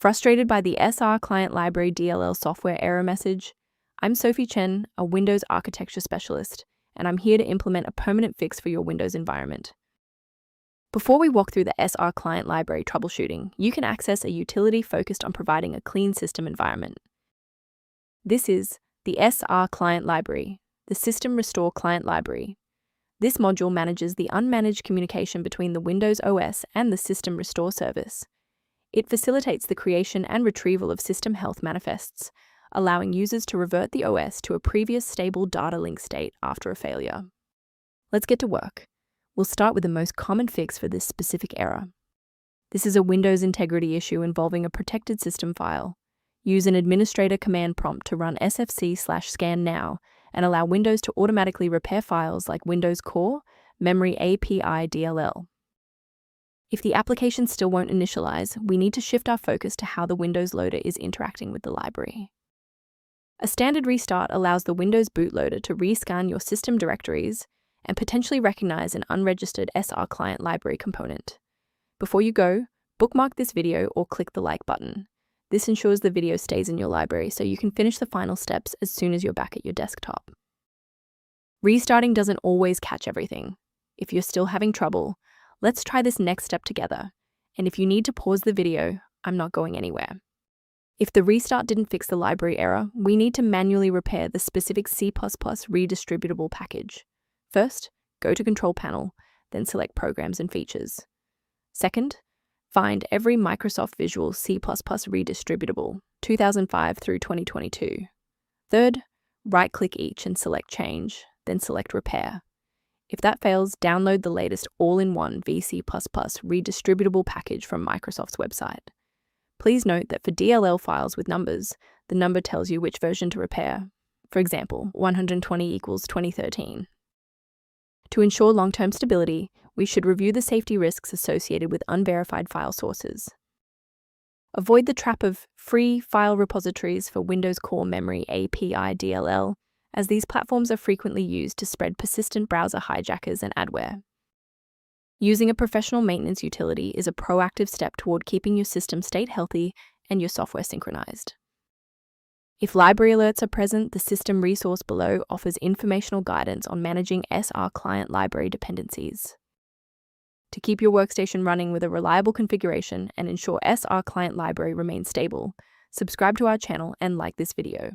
Frustrated by the Srclient Library DLL software error message? I'm Sophie Chen, a Windows architecture specialist, and I'm here to implement a permanent fix for your Windows environment. Before we walk through the Srclient library troubleshooting, you can access a utility focused on providing a clean system environment. This is the Srclient library, the System Restore Client library. This module manages the unmanaged communication between the Windows OS and the System Restore service. It facilitates the creation and retrieval of system health manifests, allowing users to revert the OS to a previous stable data link state after a failure. Let's get to work. We'll start with the most common fix for this specific error. This is a Windows integrity issue involving a protected system file. Use an administrator command prompt to run sfc/scan now and allow Windows to automatically repair files like Windows Core, Memory API DLL. If the application still won't initialize, we need to shift our focus to how the Windows loader is interacting with the library. A standard restart allows the Windows bootloader to rescan your system directories and potentially recognize an unregistered Srclient library component. Before you go, bookmark this video or click the like button. This ensures the video stays in your library so you can finish the final steps as soon as you're back at your desktop. Restarting doesn't always catch everything. If you're still having trouble, let's try this next step together. And if you need to pause the video, I'm not going anywhere. If the restart didn't fix the library error, we need to manually repair the specific C++ redistributable package. First, go to Control Panel, then select Programs and Features. Second, find every Microsoft Visual C++ redistributable, 2005 through 2022. Third, right-click each and select Change, then select Repair. If that fails, download the latest all-in-one VC++ redistributable package from Microsoft's website. Please note that for DLL files with numbers, the number tells you which version to repair. For example, 120 equals 2013. To ensure long-term stability, we should review the safety risks associated with unverified file sources. Avoid the trap of free file repositories for Windows Core Memory API DLL, as these platforms are frequently used to spread persistent browser hijackers and adware. Using a professional maintenance utility is a proactive step toward keeping your system state healthy and your software synchronized. If library alerts are present, the system resource below offers informational guidance on managing Srclient library dependencies. To keep your workstation running with a reliable configuration and ensure Srclient library remains stable, subscribe to our channel and like this video.